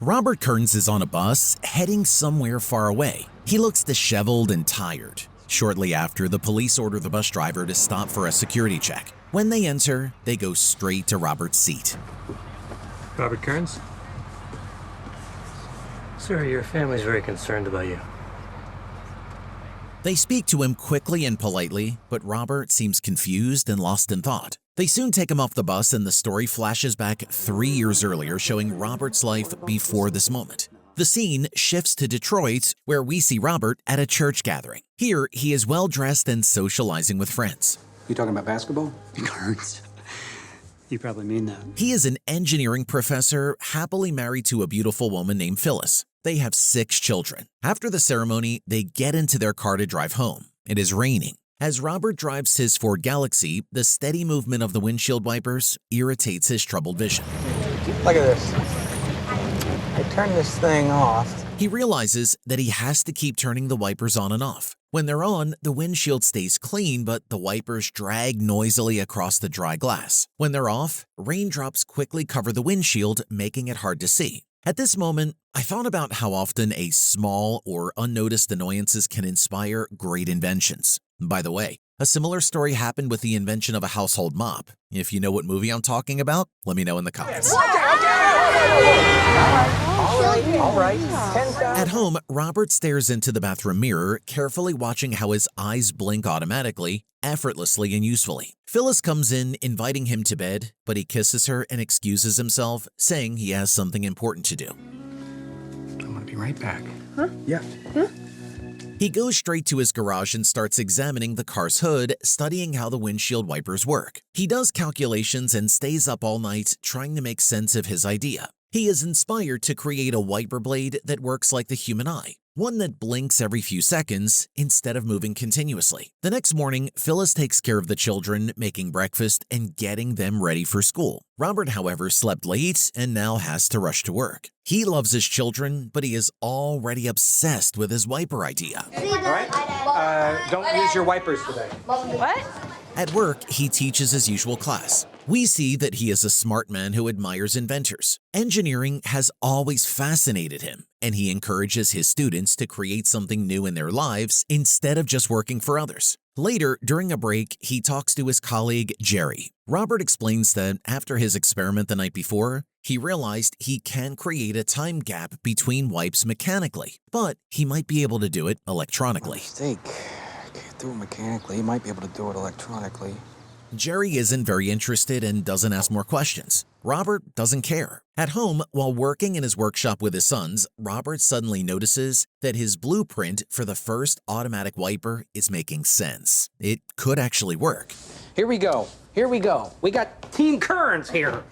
Robert Kearns is on a bus heading somewhere far away. He looks disheveled and tired. Shortly after, the police order the bus driver to stop for a security check. When they enter, they go straight to Robert's seat. Robert Kearns? Sir, your family's very concerned about you. They speak to him quickly and politely, but Robert seems confused and lost in thought. They soon take him off the bus, and the story flashes back 3 years earlier, showing Robert's life before this moment. The scene shifts to Detroit, where we see Robert at a church gathering. Here, he is well-dressed and socializing with friends. You talking about basketball? Kearns. You probably mean that. He is an engineering professor, happily married to a beautiful woman named Phyllis. They have 6 children. After the ceremony, they get into their car to drive home. It is raining. As Robert drives his Ford Galaxy, the steady movement of the windshield wipers irritates his troubled vision. Look at this. I turn this thing off. He realizes that he has to keep turning the wipers on and off. When they're on, the windshield stays clean, but the wipers drag noisily across the dry glass. When they're off, raindrops quickly cover the windshield, making it hard to see. At this moment, I thought about how often a small or unnoticed annoyances can inspire great inventions. By the way, a similar story happened with the invention of a household mop. If you know what movie I'm talking about, let me know in the comments. All right. At home, Robert stares into the bathroom mirror, carefully watching how his eyes blink automatically, effortlessly and usefully. Phyllis comes in, inviting him to bed, but he kisses her and excuses himself, saying he has something important to do. I'm gonna be right back. Huh? Yeah. Huh? He goes straight to his garage and starts examining the car's hood, studying how the windshield wipers work. He does calculations and stays up all night trying to make sense of his idea. He is inspired to create a wiper blade that works like the human eye, one that blinks every few seconds instead of moving continuously. The next morning, Phyllis takes care of the children, making breakfast and getting them ready for school. Robert, however, slept late and now has to rush to work. He loves his children, but he is already obsessed with his wiper idea. All right. Don't use your wipers today. What? At work, he teaches his usual class. We see that he is a smart man who admires inventors. Engineering has always fascinated him, and he encourages his students to create something new in their lives instead of just working for others. Later, during a break, he talks to his colleague, Jerry. Robert explains that after his experiment the night before, he realized he can create a time gap between wipes mechanically, but he might be able to do it electronically. Mistake. I can't do it mechanically. You might be able to do it electronically. Jerry isn't very interested and doesn't ask more questions. Robert doesn't care. At home, while working in his workshop with his sons, Robert suddenly notices that his blueprint for the first automatic wiper is making sense. It could actually work. Here we go. Here we go. We got Team Kearns here.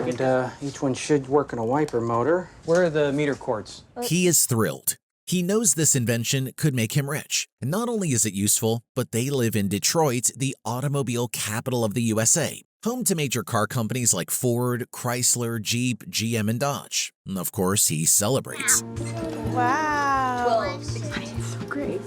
And each one should work on a wiper motor. Where are the meter cords? He is thrilled. He knows this invention could make him rich. And not only is it useful, but they live in Detroit, the automobile capital of the USA, home to major car companies like Ford, Chrysler, Jeep, GM, and Dodge. And of course, he celebrates. Wow. Great.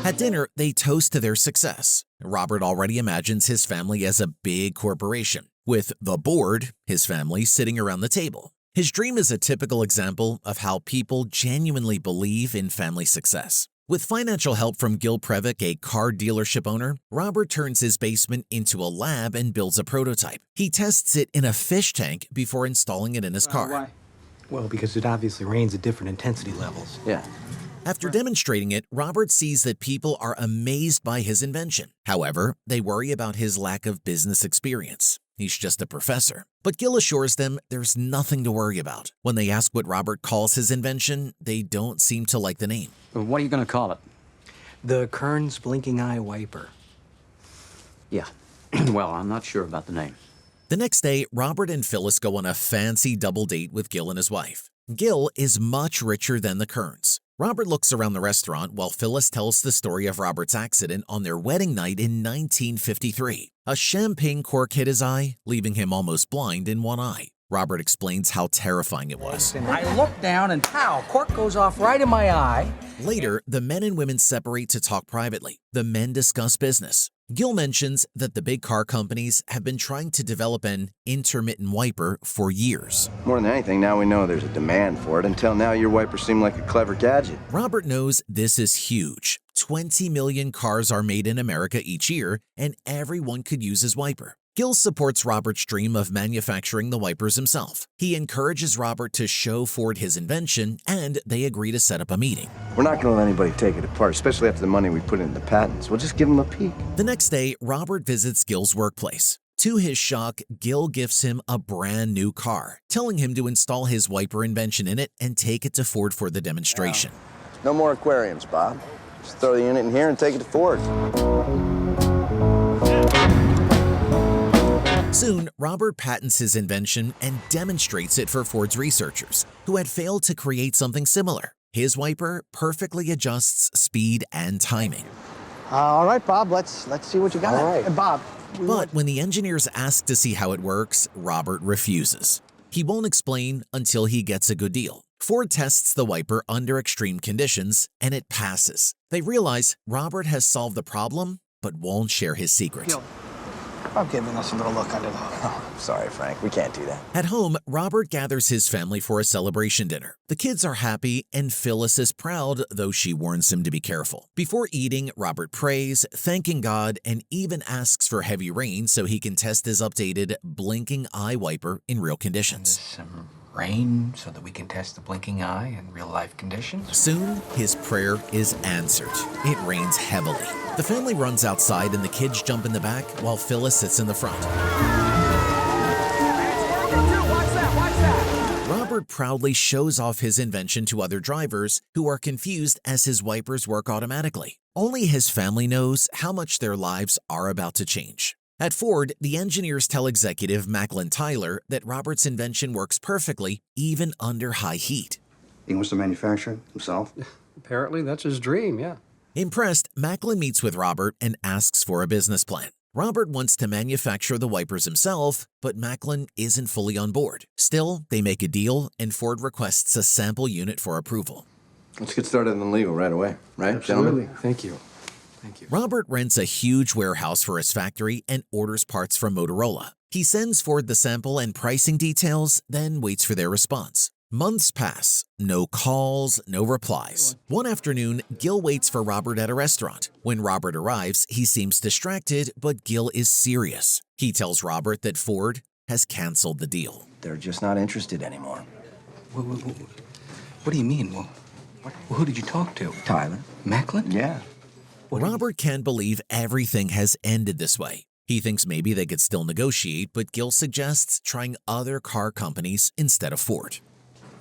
At dinner, they toast to their success. Robert already imagines his family as a big corporation, with the board, his family, sitting around the table. His dream is a typical example of how people genuinely believe in family success. With financial help from Gil Previck, a car dealership owner, Robert turns his basement into a lab and builds a prototype. He tests it in a fish tank before installing it in his car. Why? Well, because it obviously rains at different intensity levels. Yeah. After demonstrating it, Robert sees that people are amazed by his invention. However, they worry about his lack of business experience. He's just a professor. But Gil assures them there's nothing to worry about. When they ask what Robert calls his invention, they don't seem to like the name. What are you going to call it? The Kearns blinking eye wiper. Yeah. Well, I'm not sure about the name. The next day, Robert and Phyllis go on a fancy double date with Gil and his wife. Gil is much richer than the Kearns. Robert looks around the restaurant while Phyllis tells the story of Robert's accident on their wedding night in 1953. A champagne cork hit his eye, leaving him almost blind in one eye. Robert explains how terrifying it was. And I look down and pow, cork goes off right in my eye. Later, the men and women separate to talk privately. The men discuss business. Gil mentions that the big car companies have been trying to develop an intermittent wiper for years. More than anything, now we know there's a demand for it. Until now, your wipers seem like a clever gadget. Robert knows this is huge. 20 million cars are made in America each year, and everyone could use his wiper. Gil supports Robert's dream of manufacturing the wipers himself. He encourages Robert to show Ford his invention, and they agree to set up a meeting. We're not going to let anybody take it apart, especially after the money we put into the patents. We'll just give them a peek. The next day, Robert visits Gil's workplace. To his shock, Gil gifts him a brand new car, telling him to install his wiper invention in it and take it to Ford for the demonstration. No more aquariums, Bob. Just throw the unit in here and take it to Ford. Soon, Robert patents his invention and demonstrates it for Ford's researchers, who had failed to create something similar. His wiper perfectly adjusts speed and timing. All right, Bob, let's see what you got. All right. Bob. But when the engineers ask to see how it works, Robert refuses. He won't explain until he gets a good deal. Ford tests the wiper under extreme conditions, and it passes. They realize Robert has solved the problem, but won't share his secret. Bob giving us a little look under the hood. Oh, sorry, Frank. We can't do that. At home, Robert gathers his family for a celebration dinner. The kids are happy, and Phyllis is proud, though she warns him to be careful. Before eating, Robert prays, thanking God, and even asks for heavy rain so he can test his updated blinking eye wiper in real conditions. Some rain so that we can test the blinking eye in real-life conditions. Soon, his prayer is answered. It rains heavily. The family runs outside and the kids jump in the back while Phyllis sits in the front. Robert proudly shows off his invention to other drivers who are confused as his wipers work automatically. Only his family knows how much their lives are about to change. At Ford, the engineers tell executive Macklin Tyler that Robert's invention works perfectly even under high heat. He wants to manufacture it himself? Apparently, that's his dream, yeah. Impressed, Macklin meets with Robert and asks for a business plan. Robert wants to manufacture the wipers himself, but Macklin isn't fully on board. Still, they make a deal, and Ford requests a sample unit for approval. Let's get started on the legal right away, right, Absolutely. gentlemen? Thank you. Thank you. Robert rents a huge warehouse for his factory and orders parts from Motorola. He sends Ford the sample and pricing details, then waits for their response. Months pass. No calls, no replies. One afternoon, Gil waits for Robert at a restaurant. When Robert arrives, he seems distracted, but Gil is serious. He tells Robert that Ford has canceled the deal. They're just not interested anymore. What do you mean? Well, who did you talk to? Tyler? Macklin? Yeah. Robert can't believe everything has ended this way. He thinks maybe they could still negotiate, but Gil suggests trying other car companies instead of Ford.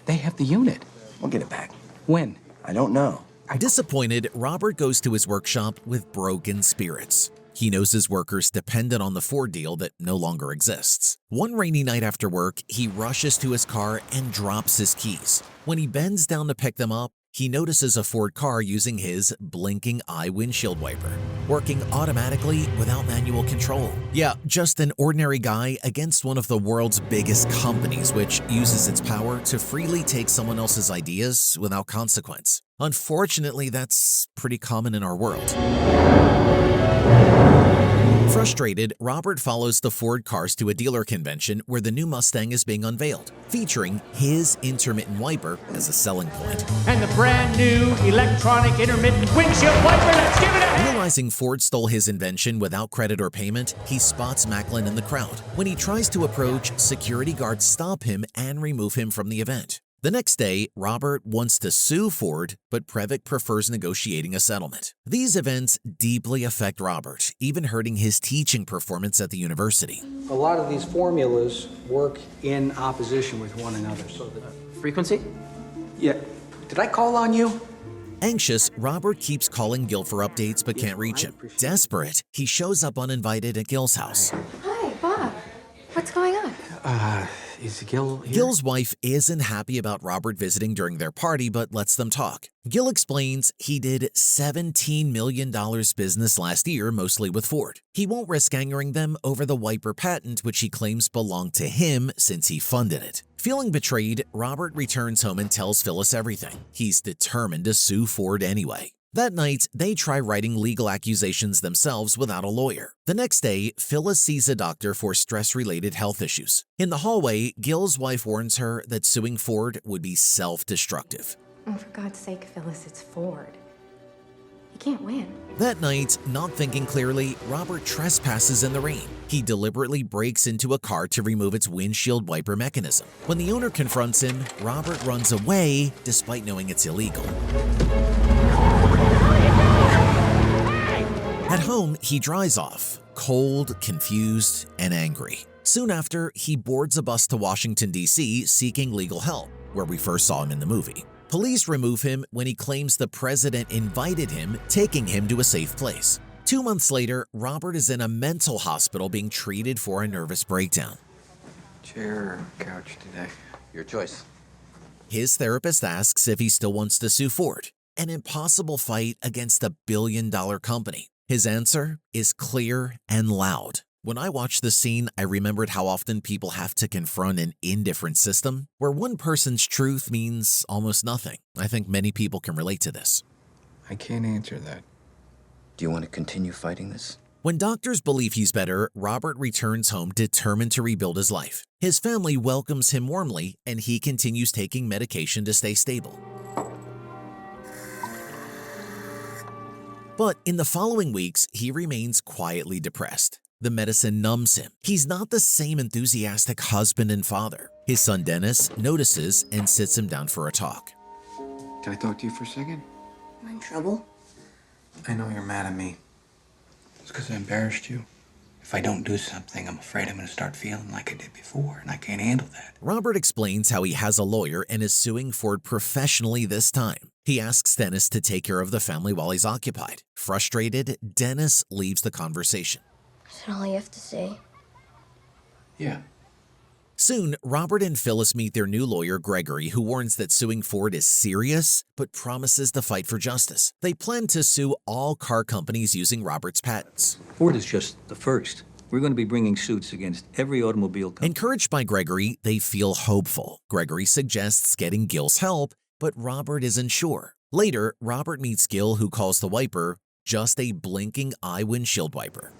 They have the unit. We'll get it back. When? I don't know. Disappointed, Robert goes to his workshop with broken spirits. He knows his workers depended on the Ford deal that no longer exists. One rainy night after work, he rushes to his car and drops his keys. When he bends down to pick them up, he notices a Ford car using his blinking eye windshield wiper, working automatically without manual control. Yeah, just an ordinary guy against one of the world's biggest companies, which uses its power to freely take someone else's ideas without consequence. Unfortunately, that's pretty common in our world. Frustrated, Robert follows the Ford cars to a dealer convention where the new Mustang is being unveiled, featuring his intermittent wiper as a selling point. And the brand new electronic intermittent windshield wiper, let's give it a hand! Realizing Ford stole his invention without credit or payment, he spots Macklin in the crowd. When he tries to approach, security guards stop him and remove him from the event. The next day, Robert wants to sue Ford, but Previck prefers negotiating a settlement. These events deeply affect Robert, even hurting his teaching performance at the university. A lot of these formulas work in opposition with one another. So the frequency? Yeah. Did I call on you? Anxious, Robert keeps calling Gil for updates but can't reach him. Desperate, he shows up uninvited at Gil's house. Hi, Bob. What's going on? Is Gil here? Gil's wife isn't happy about Robert visiting during their party, but lets them talk. Gil explains he did $17 million business last year, mostly with Ford. He won't risk angering them over the wiper patent, which he claims belonged to him since he funded it. Feeling betrayed, Robert returns home and tells Phyllis everything. He's determined to sue Ford anyway. That night, they try writing legal accusations themselves without a lawyer. The next day, Phyllis sees a doctor for stress-related health issues. In the hallway, Gil's wife warns her that suing Ford would be self-destructive. Oh, for God's sake, Phyllis, it's Ford. He can't win. That night, not thinking clearly, Robert trespasses in the rain. He deliberately breaks into a car to remove its windshield wiper mechanism. When the owner confronts him, Robert runs away despite knowing it's illegal. At home, he dries off, cold, confused, and angry. Soon after, he boards a bus to Washington, D.C. seeking legal help, where we first saw him in the movie. Police remove him when he claims the president invited him, taking him to a safe place. 2 months later, Robert is in a mental hospital being treated for a nervous breakdown. Chair or couch today? Your choice. His therapist asks if he still wants to sue Ford, an impossible fight against a billion-dollar company. His answer is clear and loud. When I watched the scene, I remembered how often people have to confront an indifferent system where one person's truth means almost nothing. I think many people can relate to this. I can't answer that. Do you want to continue fighting this? When doctors believe he's better, Robert returns home determined to rebuild his life. His family welcomes him warmly, and he continues taking medication to stay stable. But in the following weeks, he remains quietly depressed. The medicine numbs him. He's not the same enthusiastic husband and father. His son Dennis notices and sits him down for a talk. Can I talk to you for a second? Am I in trouble? I know you're mad at me. It's because I embarrassed you. If I don't do something, I'm afraid I'm going to start feeling like I did before, and I can't handle that. Robert explains how he has a lawyer and is suing Ford professionally this time. He asks Dennis to take care of the family while he's occupied. Frustrated, Dennis leaves the conversation. Is that all you have to say? Yeah. Soon, Robert and Phyllis meet their new lawyer, Gregory, who warns that suing Ford is serious, but promises to fight for justice. They plan to sue all car companies using Robert's patents. Ford is just the first. We're going to be bringing suits against every automobile company. Encouraged by Gregory, they feel hopeful. Gregory suggests getting Gil's help, but Robert isn't sure. Later, Robert meets Gil, who calls the wiper just a blinking eye windshield wiper.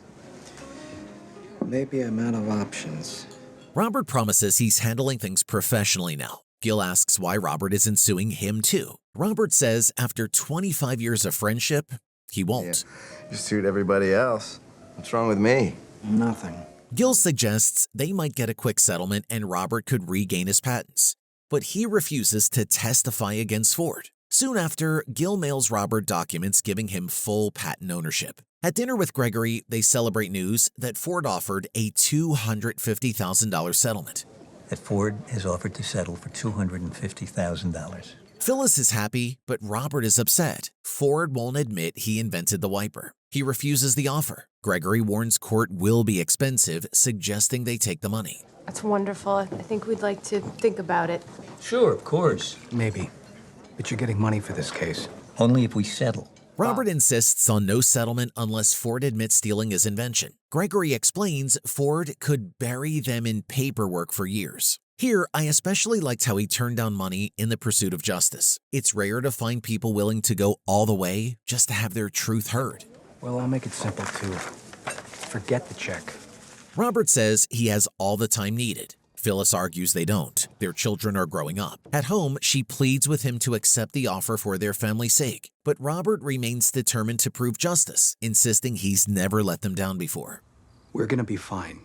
Maybe I'm out of options. Robert promises he's handling things professionally now. Gil asks why Robert isn't suing him too. Robert says after 25 years of friendship, he won't. You sued everybody else. What's wrong with me? Nothing. Gil suggests they might get a quick settlement and Robert could regain his patents. But he refuses to testify against Ford. Soon after, Gil mails Robert documents giving him full patent ownership. At dinner with Gregory, they celebrate news that Ford offered a $250,000 settlement. That Ford has offered to settle for $250,000. Phyllis is happy, but Robert is upset. Ford won't admit he invented the wiper. He refuses the offer. Gregory warns court will be expensive, suggesting they take the money. That's wonderful. I think we'd like to think about it. Sure, of course. Maybe. But you're getting money for this case. Only if we settle. Robert insists on no settlement unless Ford admits stealing his invention. Gregory explains Ford could bury them in paperwork for years. Here, I especially liked how he turned down money in the pursuit of justice. It's rare to find people willing to go all the way just to have their truth heard. Well, I'll make it simple, too. Forget the check. Robert says he has all the time needed. Phyllis argues they don't. Their children are growing up. At home, she pleads with him to accept the offer for their family's sake. But Robert remains determined to prove justice, insisting he's never let them down before. We're gonna be fine.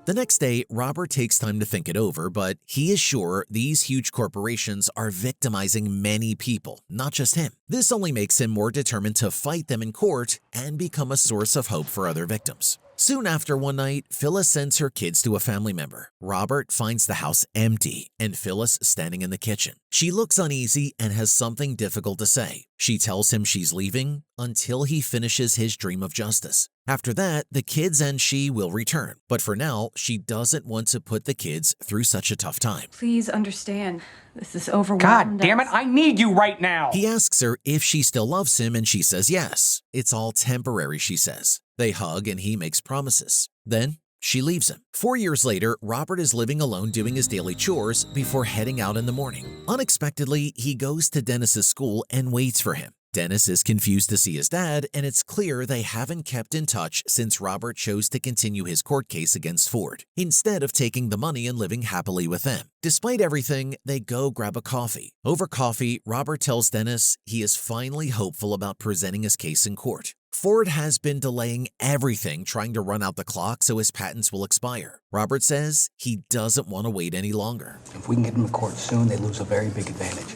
The next day, Robert takes time to think it over, but he is sure these huge corporations are victimizing many people, not just him. This only makes him more determined to fight them in court and become a source of hope for other victims. Soon after one night, Phyllis sends her kids to a family member. Robert finds the house empty and Phyllis standing in the kitchen. She looks uneasy and has something difficult to say. She tells him she's leaving until he finishes his dream of justice. After that, the kids and she will return. But for now, she doesn't want to put the kids through such a tough time. Please understand. This is overwhelmed. God damn it, I need you right now! He asks her if she still loves him and she says yes. It's all temporary, she says. They hug and he makes promises. Then she leaves him. 4 years later, Robert is living alone doing his daily chores before heading out in the morning. Unexpectedly, he goes to Dennis's school and waits for him. Dennis is confused to see his dad, and it's clear they haven't kept in touch since Robert chose to continue his court case against Ford, instead of taking the money and living happily with them. Despite everything, they go grab a coffee. Over coffee, Robert tells Dennis he is finally hopeful about presenting his case in court. Ford has been delaying everything, trying to run out the clock so his patents will expire. Robert says he doesn't want to wait any longer. If we can get them to court soon, they lose a very big advantage.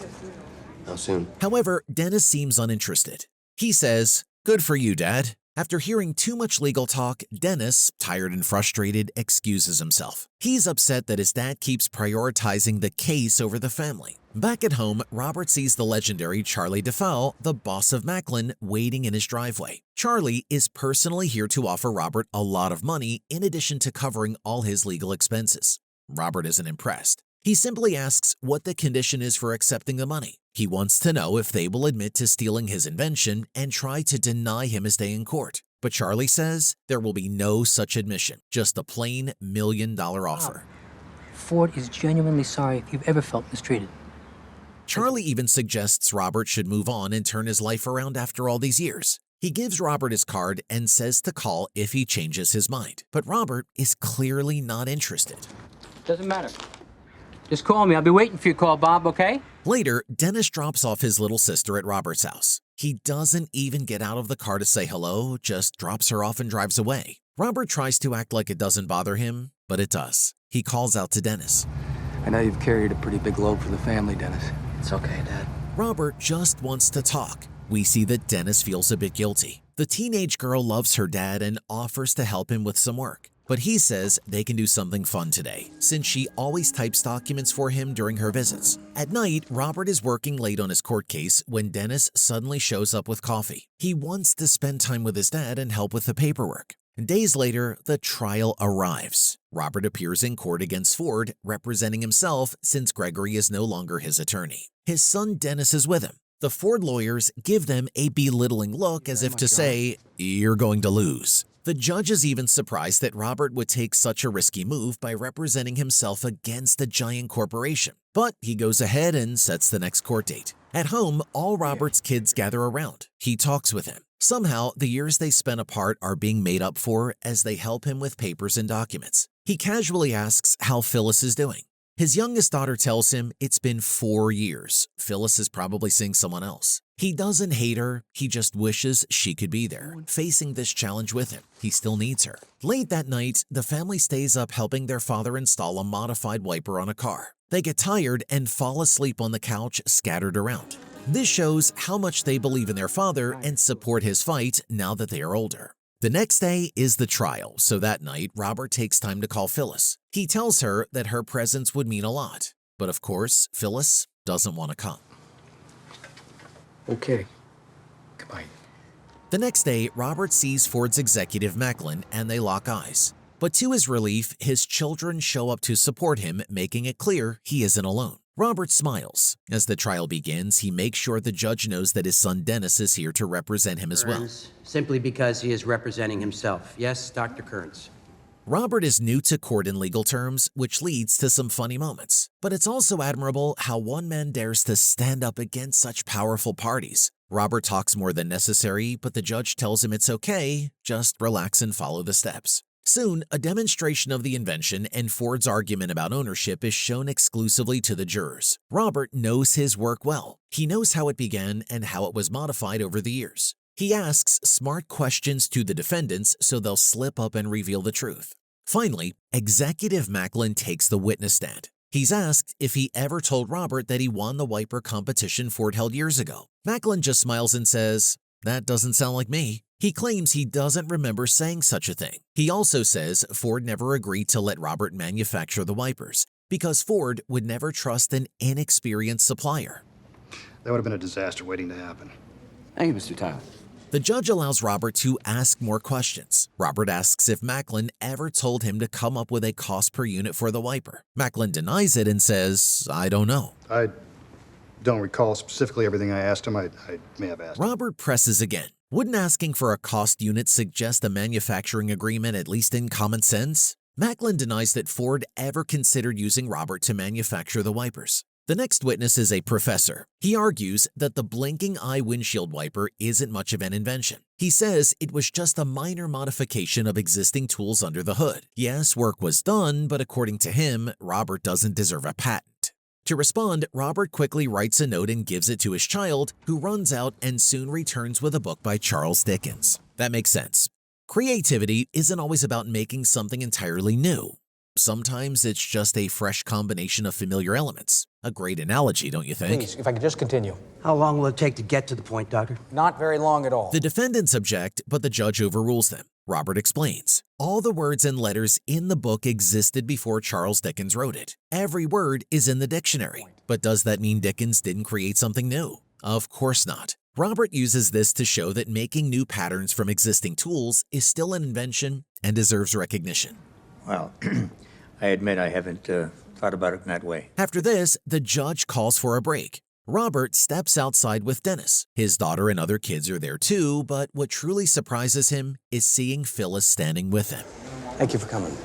How soon? However, Dennis seems uninterested. He says, "Good for you, Dad." After hearing too much legal talk, Dennis, tired and frustrated, excuses himself. He's upset that his dad keeps prioritizing the case over the family. Back at home, Robert sees the legendary Charlie DeFoe, the boss of Macklin, waiting in his driveway. Charlie is personally here to offer Robert a lot of money in addition to covering all his legal expenses. Robert isn't impressed. He simply asks what the condition is for accepting the money. He wants to know if they will admit to stealing his invention and try to deny him his day in court. But Charlie says there will be no such admission, just a plain $1 million offer. Ford is genuinely sorry if you've ever felt mistreated. Charlie even suggests Robert should move on and turn his life around after all these years. He gives Robert his card and says to call if he changes his mind. But Robert is clearly not interested. Doesn't matter. Just call me. I'll be waiting for your call, Bob, okay? Later, Dennis drops off his little sister at Robert's house. He doesn't even get out of the car to say hello, just drops her off and drives away. Robert tries to act like it doesn't bother him, but it does. He calls out to Dennis. I know you've carried a pretty big load for the family, Dennis. It's okay, Dad. Robert just wants to talk. We see that Dennis feels a bit guilty. The teenage girl loves her dad and offers to help him with some work. But he says they can do something fun today, since she always types documents for him during her visits. At night, Robert is working late on his court case when Dennis suddenly shows up with coffee. He wants to spend time with his dad and help with the paperwork. Days later, the trial arrives. Robert appears in court against Ford, representing himself since Gregory is no longer his attorney. His son Dennis is with him. The Ford lawyers give them a belittling look as if to say, "You're going to lose." The judge is even surprised that Robert would take such a risky move by representing himself against a giant corporation. But he goes ahead and sets the next court date. At home, all Robert's kids gather around. He talks with him. Somehow, the years they spent apart are being made up for as they help him with papers and documents. He casually asks how Phyllis is doing. His youngest daughter tells him it's been 4 years. Phyllis is probably seeing someone else. He doesn't hate her, he just wishes she could be there, facing this challenge with him. He still needs her. Late that night, the family stays up helping their father install a modified wiper on a car. They get tired and fall asleep on the couch scattered around. This shows how much they believe in their father and support his fight now that they are older. The next day is the trial, so that night, Robert takes time to call Phyllis. He tells her that her presence would mean a lot. But of course, Phyllis doesn't want to come. Okay. Goodbye. The next day, Robert sees Ford's executive Macklin and they lock eyes. But to his relief, his children show up to support him, making it clear he isn't alone. Robert smiles. As the trial begins, he makes sure the judge knows that his son Dennis is here to represent him as well. Simply because he is representing himself. Yes, Dr. Kearns. Robert is new to court in legal terms, which leads to some funny moments. But it's also admirable how one man dares to stand up against such powerful parties. Robert talks more than necessary, but the judge tells him it's okay, just relax and follow the steps. Soon, a demonstration of the invention and Ford's argument about ownership is shown exclusively to the jurors. Robert knows his work well. He knows how it began and how it was modified over the years. He asks smart questions to the defendants so they'll slip up and reveal the truth. Finally, Executive Macklin takes the witness stand. He's asked if he ever told Robert that he won the wiper competition Ford held years ago. Macklin just smiles and says, That doesn't sound like me. He claims he doesn't remember saying such a thing. He also says Ford never agreed to let Robert manufacture the wipers because Ford would never trust an inexperienced supplier. That would have been a disaster waiting to happen. Thank you, Mr. Tyler. The judge allows Robert to ask more questions. Robert asks if Macklin ever told him to come up with a cost per unit for the wiper. Macklin denies it and says, I don't know. I don't recall specifically everything I asked him. I may have asked. Robert presses again. Wouldn't asking for a cost unit suggest a manufacturing agreement, at least in common sense? Macklin denies that Ford ever considered using Robert to manufacture the wipers. The next witness is a professor. He argues that the blinking eye windshield wiper isn't much of an invention. He says it was just a minor modification of existing tools under the hood. Yes, work was done, but according to him, Robert doesn't deserve a patent. To respond, Robert quickly writes a note and gives it to his child, who runs out and soon returns with a book by Charles Dickens. That makes sense. Creativity isn't always about making something entirely new. Sometimes it's just a fresh combination of familiar elements. A great analogy, don't you think? Please, if I could just continue. How long will it take to get to the point, Doctor? Not very long at all. The defendants object, but the judge overrules them. Robert explains. All the words and letters in the book existed before Charles Dickens wrote it. Every word is in the dictionary. But does that mean Dickens didn't create something new? Of course not. Robert uses this to show that making new patterns from existing tools is still an invention and deserves recognition. Well, I admit I haven't thought about it in that way. After this, the judge calls for a break. Robert steps outside with Dennis. His daughter and other kids are there too, but what truly surprises him is seeing Phyllis standing with him. Thank you for coming.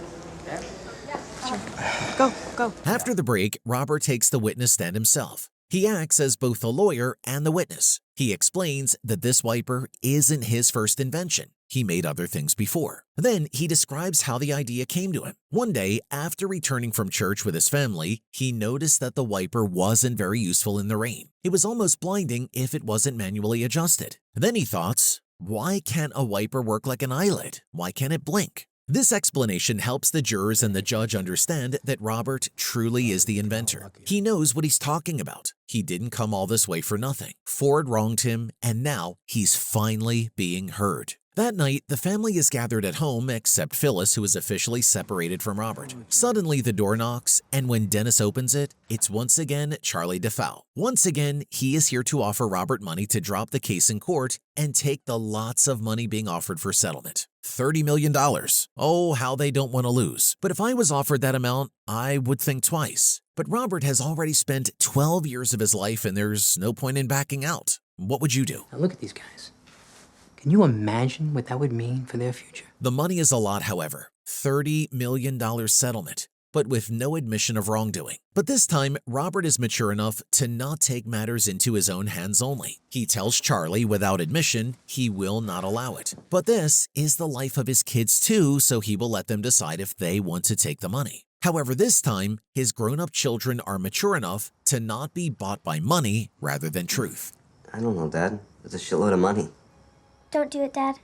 Go. After the break, Robert takes the witness stand himself. He acts as both the lawyer and the witness. He explains that this wiper isn't his first invention. He made other things before. Then he describes how the idea came to him. One day, after returning from church with his family, he noticed that the wiper wasn't very useful in the rain. It was almost blinding if it wasn't manually adjusted. Then he thought, why can't a wiper work like an eyelid? Why can't it blink? This explanation helps the jurors and the judge understand that Robert truly is the inventor. He knows what he's talking about. He didn't come all this way for nothing. Ford wronged him, and now he's finally being heard. That night, the family is gathered at home except Phyllis, who is officially separated from Robert. Suddenly, the door knocks, and when Dennis opens it, it's once again Charlie DeFoe. Once again, he is here to offer Robert money to drop the case in court and take the lots of money being offered for settlement. $30 million. Oh, how they don't want to lose. But if I was offered that amount, I would think twice. But Robert has already spent 12 years of his life, and there's no point in backing out. What would you do? Now look at these guys. Can you imagine what that would mean for their future? The money is a lot, however. $30 million settlement, but with no admission of wrongdoing. But this time, Robert is mature enough to not take matters into his own hands only. He tells Charlie without admission he will not allow it. But this is the life of his kids too, so he will let them decide if they want to take the money. However, this time, his grown-up children are mature enough to not be bought by money rather than truth. I don't know, Dad. It's a shitload of money. Don't do it, Dad.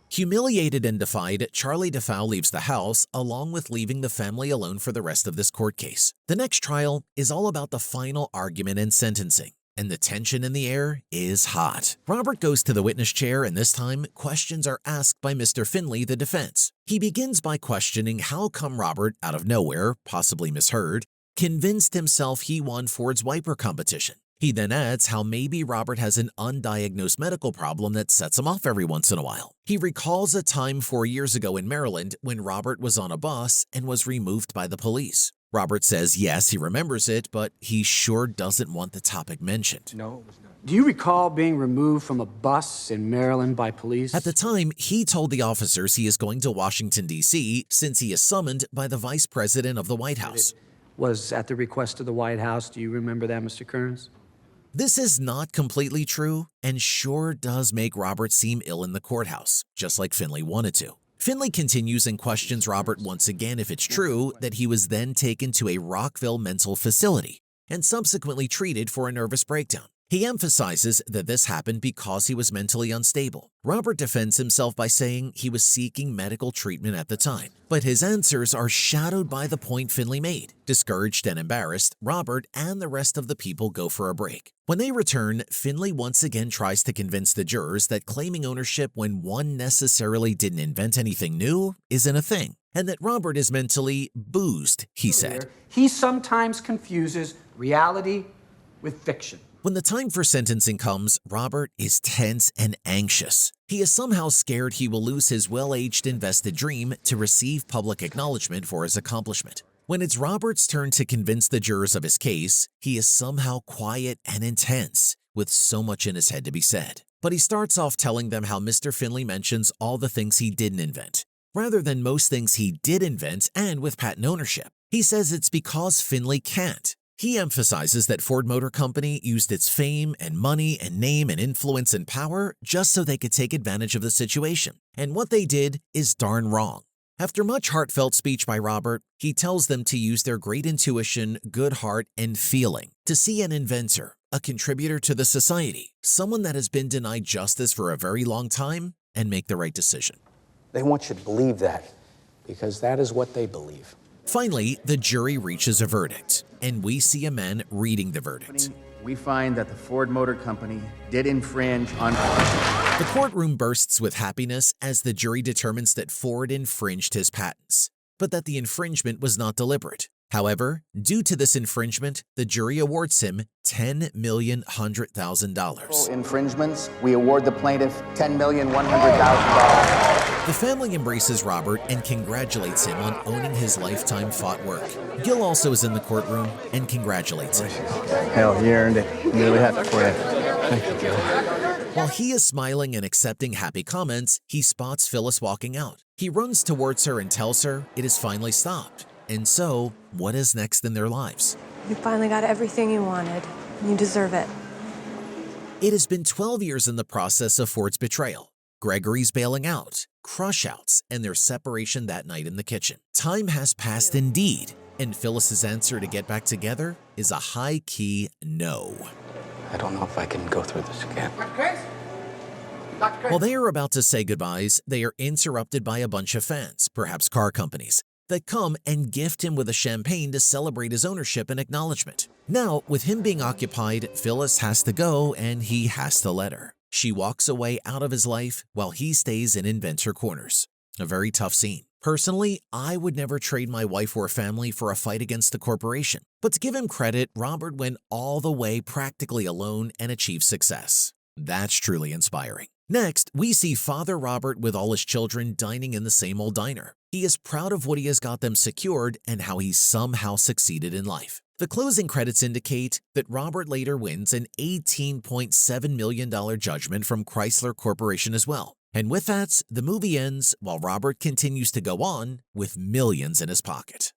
Humiliated and defied, Charlie DeFoe leaves the house, along with leaving the family alone for the rest of this court case. The next trial is all about the final argument and sentencing, and the tension in the air is hot. Robert goes to the witness chair, and this time, questions are asked by Mr. Finley, the defense. He begins by questioning how come Robert, out of nowhere, possibly misheard, convinced himself he won Ford's wiper competition. He then adds how maybe Robert has an undiagnosed medical problem that sets him off every once in a while. He recalls a time 4 years ago in Maryland when Robert was on a bus and was removed by the police. Robert says yes, he remembers it, but he sure doesn't want the topic mentioned. No, it was not. Do you recall being removed from a bus in Maryland by police? At the time, he told the officers he is going to Washington, D.C. since he is summoned by the Vice President of the White House. It was at the request of the White House. Do you remember that, Mr. Kearns? This is not completely true and sure does make Robert seem ill in the courthouse, just like Finley wanted to. Finley continues and questions Robert once again if it's true that he was then taken to a Rockville mental facility and subsequently treated for a nervous breakdown. He emphasizes that this happened because he was mentally unstable. Robert defends himself by saying he was seeking medical treatment at the time, but his answers are shadowed by the point Finley made. Discouraged and embarrassed, Robert and the rest of the people go for a break. When they return, Finley once again tries to convince the jurors that claiming ownership when one necessarily didn't invent anything new isn't a thing, and that Robert is mentally boozed, he said. He sometimes confuses reality with fiction. When the time for sentencing comes, Robert is tense and anxious. He is somehow scared he will lose his well-aged invested dream to receive public acknowledgement for his accomplishment. When it's Robert's turn to convince the jurors of his case, he is somehow quiet and intense, with so much in his head to be said. But he starts off telling them how Mr. Finley mentions all the things he didn't invent, rather than most things he did invent and with patent ownership. He says it's because Finley can't. He emphasizes that Ford Motor Company used its fame and money and name and influence and power just so they could take advantage of the situation. And what they did is darn wrong. After much heartfelt speech by Robert, he tells them to use their great intuition, good heart, and feeling to see an inventor, a contributor to the society, someone that has been denied justice for a very long time, and make the right decision. They want you to believe that, because that is what they believe. Finally, the jury reaches a verdict, and we see a man reading the verdict. We find that the Ford Motor Company did infringe on... The courtroom bursts with happiness as the jury determines that Ford infringed his patents, but that the infringement was not deliberate. However, due to this infringement, the jury awards him $10,100,000. Infringements, we award the plaintiff $10,100,000. The family embraces Robert and congratulates him on owning his lifetime fought work. Gil also is in the courtroom and congratulates him. Hell, you earned it. I'm really happy for you. Thank you, Gil. While he is smiling and accepting happy comments, he spots Phyllis walking out. He runs towards her and tells her it is finally stopped. And so, what is next in their lives? You finally got everything you wanted. You deserve it. It has been 12 years in the process of Ford's betrayal, Gregory's bailing out, crush-outs, and their separation that night in the kitchen. Time has passed indeed, and Phyllis's answer to get back together is a high-key no. I don't know if I can go through this again. While they are about to say goodbyes, they are interrupted by a bunch of fans, perhaps car companies, that come and gift him with a champagne to celebrate his ownership and acknowledgement. Now, with him being occupied, Phyllis has to go and he has to let her. She walks away out of his life while he stays in inventor corners. A very tough scene. Personally, I would never trade my wife or family for a fight against the corporation. But to give him credit, Robert went all the way practically alone and achieved success. That's truly inspiring. Next, we see Father Robert with all his children dining in the same old diner. He is proud of what he has got them secured and how he somehow succeeded in life. The closing credits indicate that Robert later wins an $18.7 million judgment from Chrysler Corporation as well. And with that, the movie ends while Robert continues to go on with millions in his pocket.